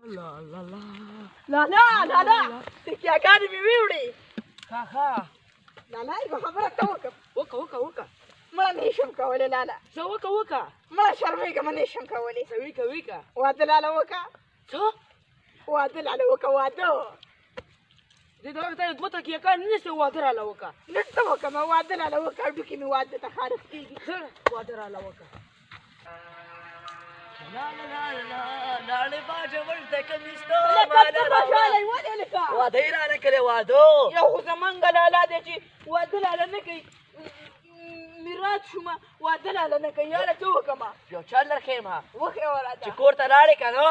لا لا لا لا لا لا لا تکیاګانې مې ویوړې ها لالا یوه خبره ته وکه مړه نه شم کولی لالا څه وکه مړه شرمېږم نه شم کولی څه وکه واده لالا وکه څه واده لالا وکه واده دې ته ته دوه تکیاګانې نشته واده راله وکه نشته وکه ما واده لالا وکه هډوکي مې واده ته خارښ کېږي ښه واده راله وکه لا لا لا لا لاړې باجه ورته کمیستو ولې لکه واده یې راله کړی واده یو خو زمونږ لالا دی چې واده لالا نه کوي میراث شومه واده لالا نه کوي یاره څه وکړمه یو چل درښیم وښیه راته چې کور ته لاړې که نه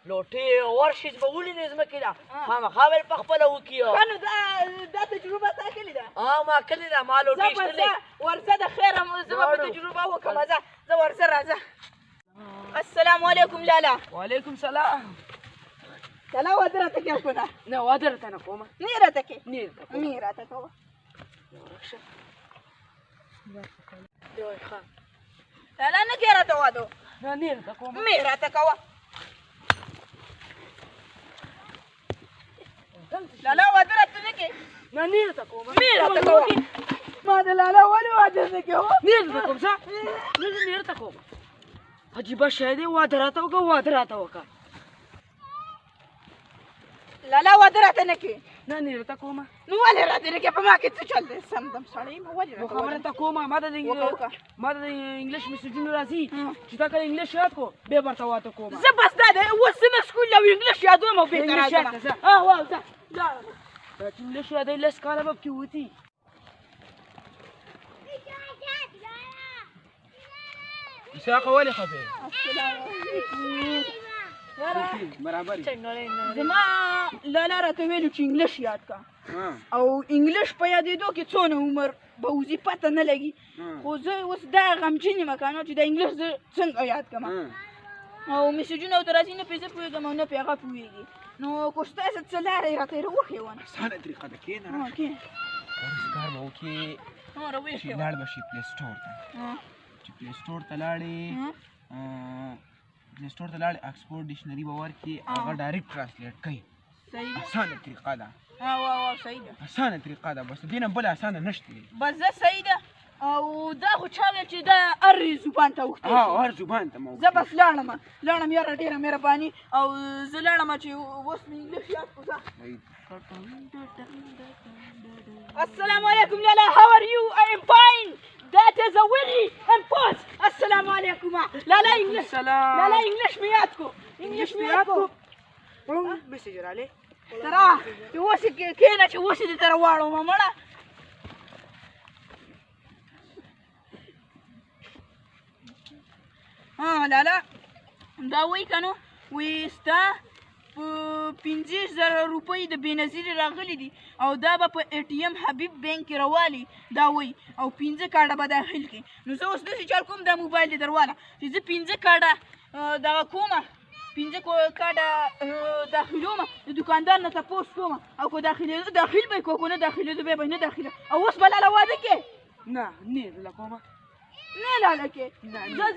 لوټې ورشیز به ولیدې ځمکې ده خامخا به یې پخپله وکړي ښه نو دا تجربه تا کړې ده ما کړې ده ما لوټې ایستلې ورځه د خیره زه به په تجربه وکړم زه ورځه راځه السلام علیکم لالا وعلیکم سلام لالا واده راته کې کنه نه واده راته نه کومه نه راته کې نه راته کوه لالا نه کې راته واده نه راته کومه نه راته کوه لالا واده راته نه کې نه راته کومه نه راته کوه ما د لالا ولې واده نه کوه نه راته کوم څه نه راته کومه عجیبه شی دی واده راته وکړه لالا واده راته نه کې نه راته کومه نو ولې راته نه کې په ما کې څه چل دی سم دم سړی ما ولې نو خبره ته کومه ما د انګلیش میسیجونه راځي چې تا کله انګلیش یاد کو بیا ورته واده کومه زه بس دا دی اوس زموږ سکول یو انګلیش یادوم او بېرته راځم دا چې انګلیش یادوي لس کاله به پکې وتي اسحاق ولې خفې برابر زما لالا راته ویلو چې انګلیش یاد کا او انګلیش په یادېدو کې څونه عمر به وځي پته نه لګي خو زه اوس دا غمجن یم که نه چې د انګلیش زه څنګه یاد کړم او میسیجونه ورته راځي نه پرې زه پوهېږم او نه پرې هغه پوهېږي نو که ستاسو څه لاره یې راته وښیونه اسانه طریقه ده کښېنه ورځ کار به وکړې چې لاړ به شي پلی سټور ته چې پلی سټور ته لاړې اکسفورډ ډکشنري به ورکړي هغه ډایرکټ ټرانسلیټ کوي اسانه طریقه ده صحیح ده اسانه طریقه ده بس د دې نه بله اسانه نشته بس زه صحیح ده او دا خو چا ویل چې دا هر زبان ته اوښتی هر زبان ته زه بس لاړم یاره ډېره مهرباني او زه لاړم چې اوس مې انګلیش یاد کړو السلام علیکم لالا how are you I am fine that is a Willie and Pause السلام علیکم لالا انګلیش مې یاد کو میسیج رالی ترا چې اوس یې کښېنه چې اوس یې دې تره واړومه مړه لالا دا وایي که نو وایي ستا په 50,000 روپۍ د بېنظیرې راغلي دي او دا به په ATM حبیب بینک کې راوالي دا وایي او 15 کارډه به داخل کړي نو زه اوس داسې چل کوم دا موبایل دې درواله چې زه 15 کارډه دغه کومه 15 کارډه داخلومه د دوکاندار نه تپوس کومه او که داخل به یې کو که نه داخلېدو بیا به یې نه داخله او اوس به لاله واده کې نه کومه نه لاله کې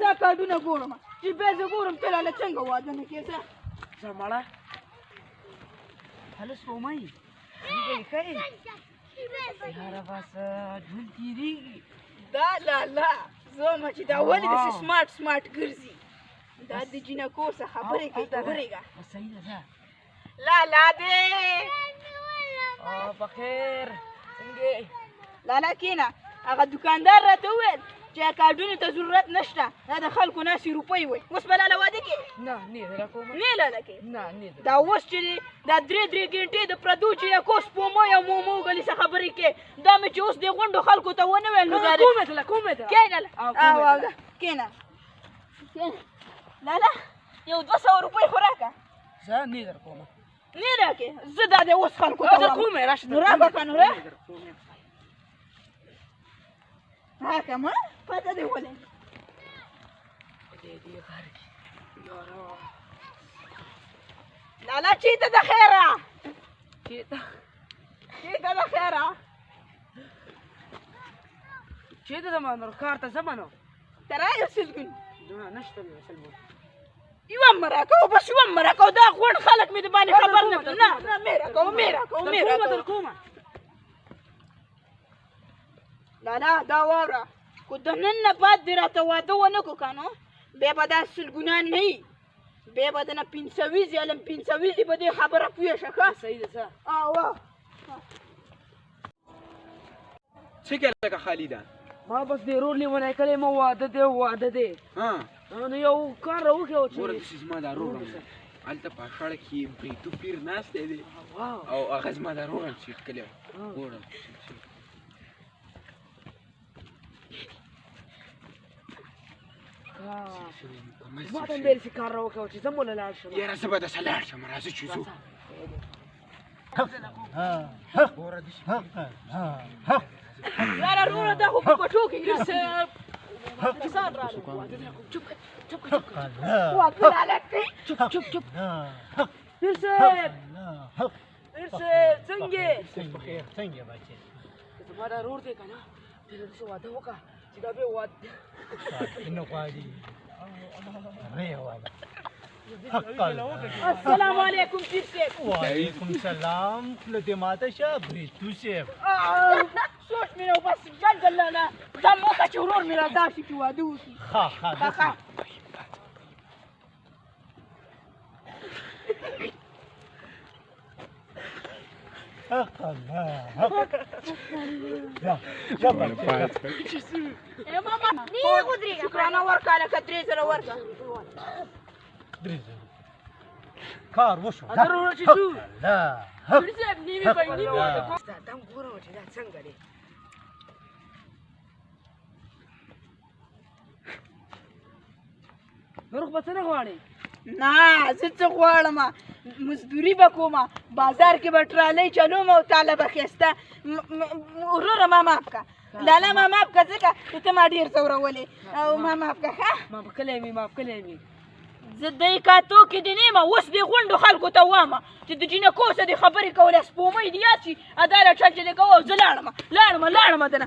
زه کارډونه ګورم چې بیا زه ګورم ته لاله څنګه واده نه کې زه مړه هلو سپومۍ یاره بس ژوند تېرېږي دا لالا زه وایم چې دا ولې داسې سمارټ ګرځي دا د جینکو څه خبرې کوي ته ورېږه صحیح ده ځه لالا دې بخیر څنګه لالا کېنه هغه دوکاندار راته وویل چې کارډونو ته ضرورت نشته دا د خلکو 90 روپۍ وایي اوس به لاله واده کې نه لاله کې دا اوس چې دی دا 3 ګنټې د پردو جینکو سپومۍ او مومو ګلي څه خبرې کې دا مې چې اوس دې غونډو خلکو ته ونه ویل نو کېنه لالا یو 200 روپۍ خو راکړه زه نه در کومه نه راکې زه دا دې اوس خلکو ته وایم نو راکړه که نو راکړه ما پته دې ولې لالا چېرته د خیره چېرته د خیره چېرته ځمه نو ښار ته ځمه نو ته را یو سلګون نشته یو سلګون یوه مه راکوه بس یوه مه راکوه دا غونډ خلک مې د باندې خبر نه کړم نه نه میرا کوم لالا دا واوره خو د نن نه بعد دې راته واده ونه کړو که نو بیا به دا سلګونه نه وي بیا به دنه پنځه علم پنځه به دې خبره پوه شه ښه صحیح ده څه څه کې لکه خالده ما بس دې رور لیونی کړی ما واده دی نو یو کار راوکړی ګوره داسې زما دا روغ هلته په شاړه کې بریتو پیر ناستی دی او هغه زما دا روغ سیټ کړی ګوره ما ته هم داسې کار راوکړی چې زه مو له لاړ شم یاره زه به دسه لاړ شم راځه چې ځو یاره وروره دا خو په پټو کې چپ پیر صاحب څنګه زما دا رور دی که نه پیر داسې واده وکړه چې دا بیا واده السلام علیکم پیر صاحب وعلیکم سلام خلد ماته شه بریتو صاحب سوچ مې نو بس جل لاله دم وکړه چې ورور مې را داسې چې واده وکړي ښه شکرانه ورکړه لکه 3000 ورکړه کار وشو اگر ورور چې شو پیر صاحب نیمې به نیمې دا هم ګورم چې دا څنګه دی نور به څه نه غواړې نه زه څه غواړم مزدوري به کوم بازار کې به ټرالۍ چلوم او تاله به ښایسته وروره ما معاف کړه لالا ما معاف کړه ځکه چې ته ما ډېر ځورولې او ما معاف کړه ښه معاف کړی مې زه دې کاتو کې دې نه یم اوس دې غونډو خلکو ته وایم چې د جینکو سره دې خبرې کولې سپومۍ دې یاد شي دا له چل چې دې کوه زه لاړم دنه